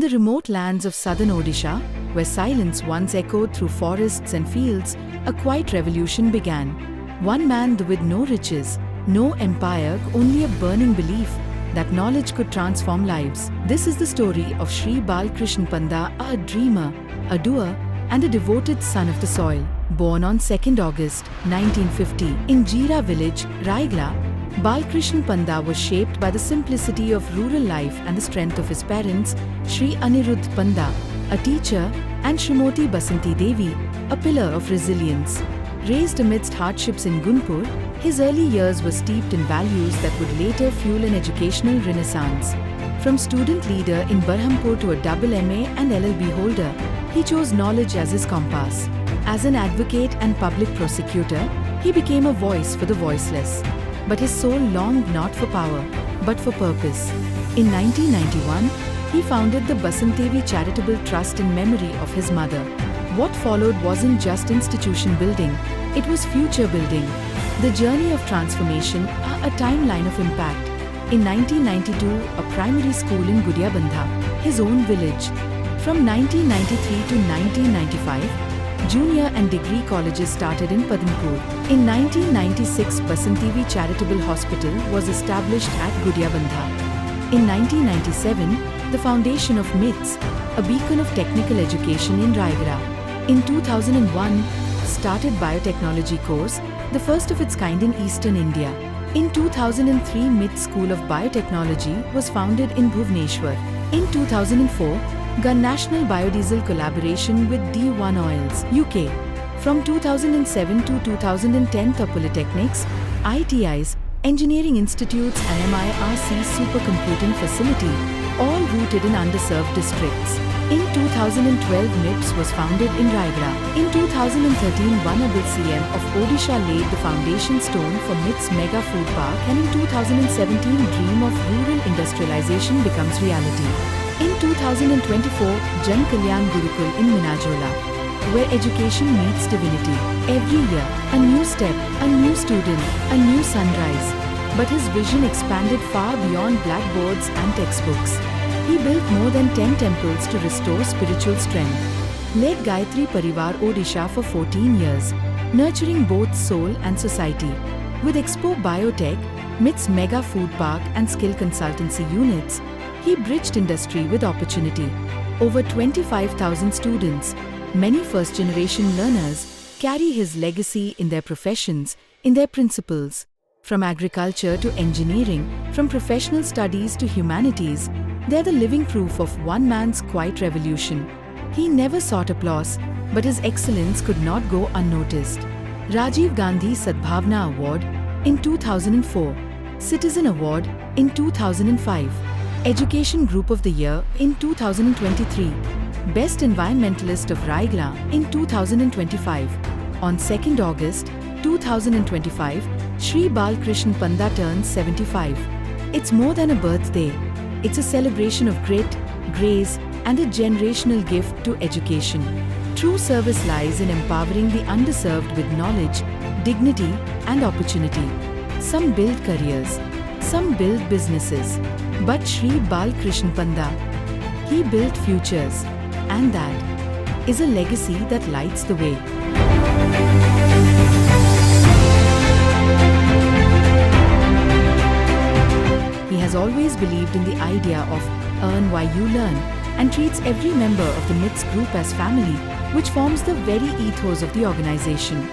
In the remote lands of southern Odisha, where silence once echoed through forests and fields, a quiet revolution began. One man with no riches, no empire, only a burning belief that knowledge could transform lives. This is the story of Sri Balkrishna Panda, a dreamer, a doer, and a devoted son of the soil. Born on 2nd August 1950 in Jira village, Raigala, Balkrishna Panda was shaped by the simplicity of rural life and the strength of his parents, Sri Anirudh Panda, a teacher, and Shrimoti Basanti Devi, a pillar of resilience. Raised amidst hardships in Gunpur, his early years were steeped in values that would later fuel an educational renaissance. From student leader in Berhampur to a double MA and LLB holder, he chose knowledge as his compass. As an advocate and public prosecutor, he became a voice for the voiceless. But his soul longed not for power, but for purpose. In 1991, he founded the Basandevi Charitable Trust in memory of his mother. What followed wasn't just institution building, it was future building. The journey of transformation, a timeline of impact. In 1992, a primary school in Gudiabandha, his own village. From 1993 to 1995, junior and degree colleges started in Padmpur. In 1996, Basandevi Charitable Hospital was established at Gudiabandha. In 1997, the foundation of MITS, a beacon of technical education in Raigala. In 2001, started biotechnology course, the first of its kind in eastern India. In 2003, MITS School of Biotechnology was founded in Bhubaneswar. In 2004, Gun National Biodiesel collaboration with D1 Oils, UK. From 2007 to 2010, the Polytechnics, ITIs, Engineering Institutes and MIRC supercomputing facility, all rooted in underserved districts. In 2012, MIPS was founded in Raigala. In 2013, Honorable CM of Odisha laid the foundation stone for MITS Mega Food Park, and in 2017, dream of rural industrialization becomes reality. In 2024, Jan Kalyan Gurukul in Minajola, where education meets divinity. Every year, a new step, a new student, a new sunrise. But his vision expanded far beyond blackboards and textbooks. He built more than 10 temples to restore spiritual strength. Led Gayatri Parivar Odisha for 14 years, nurturing both soul and society. With Expo Biotech, MITS Mega Food Park and Skill Consultancy units, he bridged industry with opportunity. Over 25,000 students, many first-generation learners, carry his legacy in their professions, in their principles. From agriculture to engineering, from professional studies to humanities, they're the living proof of one man's quiet revolution. He never sought applause, but his excellence could not go unnoticed. Rajiv Gandhi Sadbhavna Award in 2004, Citizen Award in 2005, Education Group of the Year in 2023, Best Environmentalist of Raigala in 2025. On 2nd August 2025, Sri Balkrishna Panda turns 75. It's more than a birthday. It's a celebration of grit, grace, and a generational gift to education. True service lies in empowering the underserved with knowledge, dignity, and opportunity. Some build careers, some build businesses. But Sri Balkrishna Panda, he built futures, and that is a legacy that lights the way. He has always believed in the idea of earn while you learn and treats every member of the MITS group as family, which forms the very ethos of the organization.